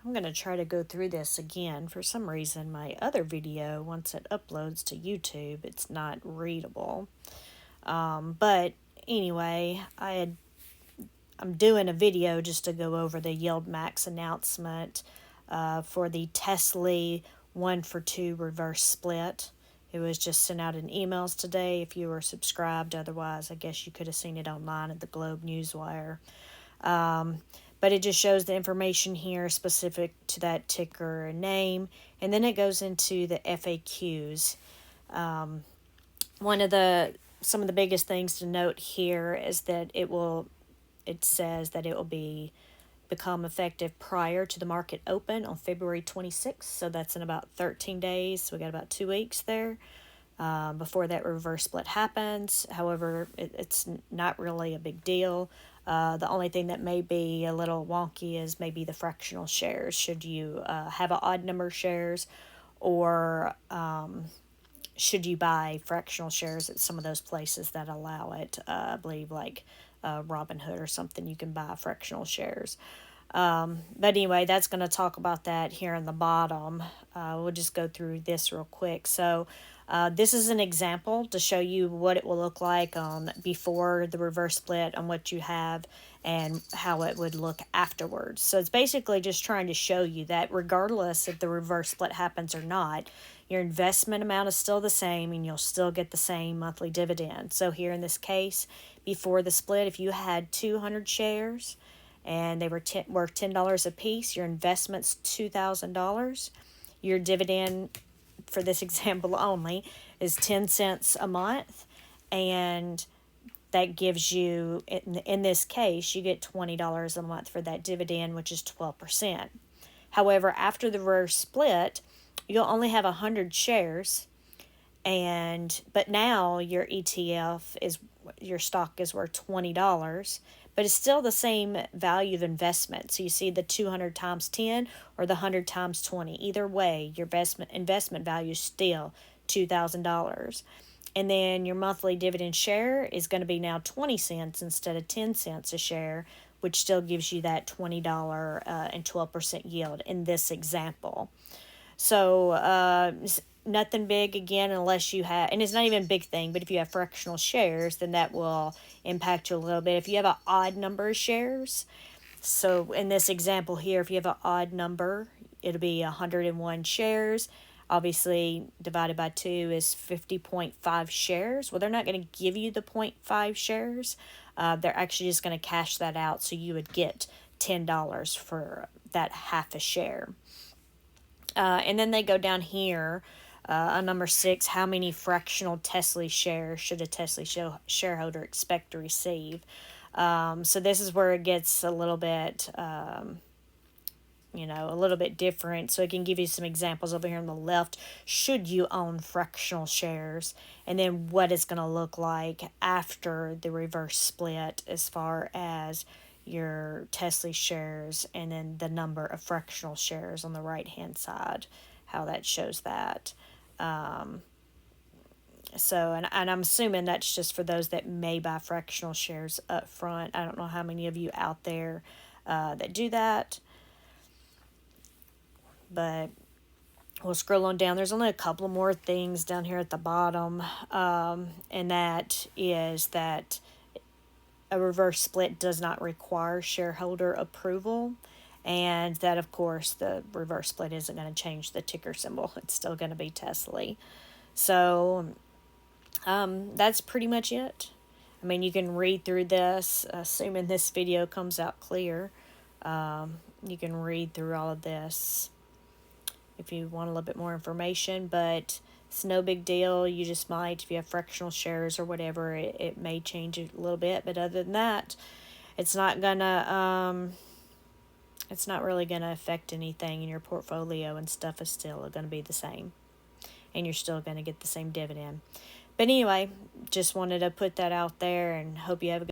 I'm going to try to go through this again. For some reason, my other video, once it uploads to YouTube, it's not readable. But anyway, I'm doing a video just to go over the YIELDMAX announcement for the TSLY 1-for-2 reverse split. It was just sent out in emails today if you were subscribed. Otherwise, I guess you could have seen it online at the Globe Newswire. But it just shows the information here specific to that ticker and name, and then it goes into the FAQs. Some of the biggest things to note here is that it says that it will become effective prior to the market open on February 26th, so that's in about 13 days. So we got about 2 weeks there before that reverse split happens. However, it's not really a big deal. The only thing that may be a little wonky is maybe the fractional shares. Should you have an odd number of shares, or should you buy fractional shares at some of those places that allow it? I believe like Robinhood or something, you can buy fractional shares. But anyway, that's going to talk about that here in the bottom. We'll just go through this real quick. So this is an example to show you what it will look like before the reverse split, on what you have, and how it would look afterwards. So it's basically just trying to show you that regardless if the reverse split happens or not, your investment amount is still the same and you'll still get the same monthly dividend. So here in this case, before the split, if you had 200 shares and they were worth $10 a piece, your investment's $2,000. Your dividend, for this example only, is 10 cents a month, and that gives you, in this case, you get $20 a month for that dividend, which is 12%. However, after the reverse split, you'll only have 100 shares, but now your your stock is worth $20, but it's still the same value of investment. So you see the 200 times 10 or the 100 times 20. Either way, your investment value is still $2,000. And then your monthly dividend share is going to be now 20 cents instead of 10 cents a share, which still gives you that $20 and 12% yield in this example. So nothing big again, unless you have, and it's not even a big thing, but if you have fractional shares, then that will impact you a little bit. If you have an odd number of shares, so in this example here, if you have an odd number, it'll be 101 shares. Obviously, divided by 2 is 50.5 shares. Well, they're not going to give you the 0.5 shares. They're actually just going to cash that out, so you would get $10 for that half a share. And then they go down here on number 6, how many fractional TSLY shares should a TSLY shareholder expect to receive? So this is where it gets a little bit, a little bit different. So it can give you some examples over here on the left. Should you own fractional shares? And then what it's going to look like after the reverse split, as far as your TSLY shares, and then the number of fractional shares on the right hand side, how that shows that. So, and I'm assuming that's just for those that may buy fractional shares up front. I don't know how many of you out there that do that, but we'll scroll on down. There's only a couple more things down here at the bottom, and that is that a reverse split does not require shareholder approval, and that, of course, the reverse split isn't going to change the ticker symbol. It's still going to be TSLY. So that's pretty much it. I mean, you can read through this, assuming this video comes out clear. You can read through all of this if you want a little bit more information, but it's no big deal. You just might, if you have fractional shares or whatever, it may change a little bit. But other than that, it's not really gonna affect anything in your portfolio, and stuff is still gonna be the same, and you're still gonna get the same dividend. But anyway, just wanted to put that out there, and hope you have a good